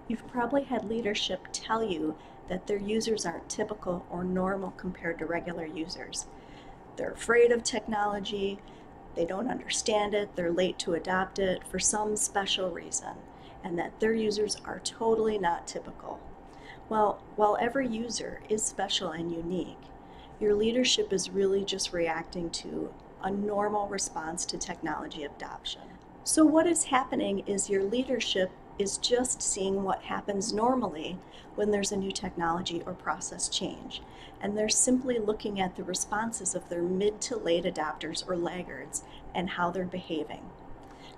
You've probably had leadership tell you that their users aren't typical or normal compared to regular users. They're afraid of technology, they don't understand it, they're late to adopt it for some special reason, and that their users are totally not typical. Well, while every user is special and unique, your leadership is really just reacting to a normal response to technology adoption. So what is happening is your leadership is just seeing what happens normally when there's a new technology or process change. And they're simply looking at the responses of their mid to late adopters or laggards and how they're behaving.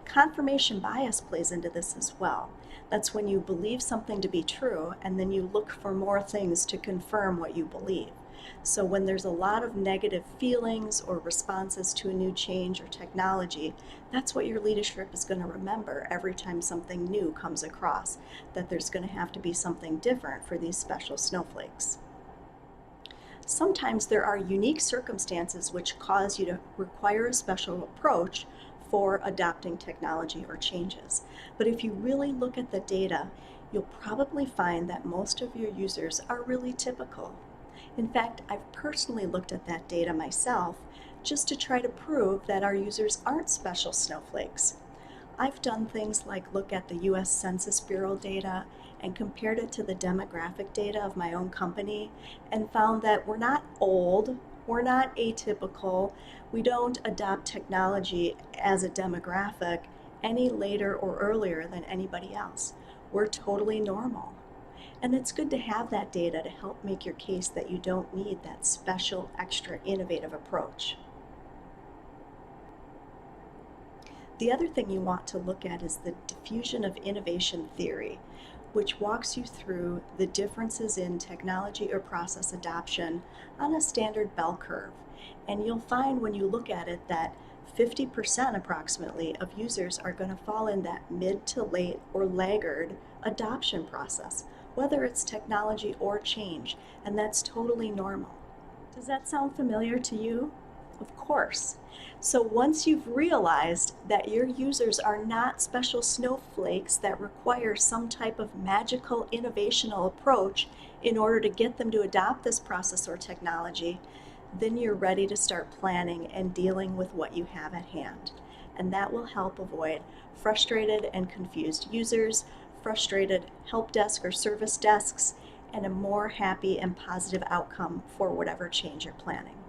Confirmation bias plays into this as well. That's when you believe something to be true and then you look for more things to confirm what you believe. So when there's a lot of negative feelings or responses to a new change or technology, that's what your leadership is going to remember every time something new comes across, that there's going to have to be something different for these special snowflakes. Sometimes there are unique circumstances which cause you to require a special approach for adopting technology or changes. But if you really look at the data, you'll probably find that most of your users are really typical. In fact, I've personally looked at that data myself just to try to prove that our users aren't special snowflakes. I've done things like look at the US Census Bureau data and compared it to the demographic data of my own company and found that we're not old, we're not atypical, we don't adopt technology as a demographic any later or earlier than anybody else. We're totally normal. And it's good to have that data to help make your case that you don't need that special, extra innovative approach. The other thing you want to look at is the diffusion of innovation theory, which walks you through the differences in technology or process adoption on a standard bell curve. And you'll find when you look at it that 50% approximately of users are going to fall in that mid to late or laggard adoption process, whether it's technology or change, and that's totally normal. Does that sound familiar to you? Of course. So once you've realized that your users are not special snowflakes that require some type of magical innovational approach in order to get them to adopt this process or technology, then you're ready to start planning and dealing with what you have at hand. And that will help avoid frustrated and confused users, frustrated help desk or service desks, and a more happy and positive outcome for whatever change you're planning.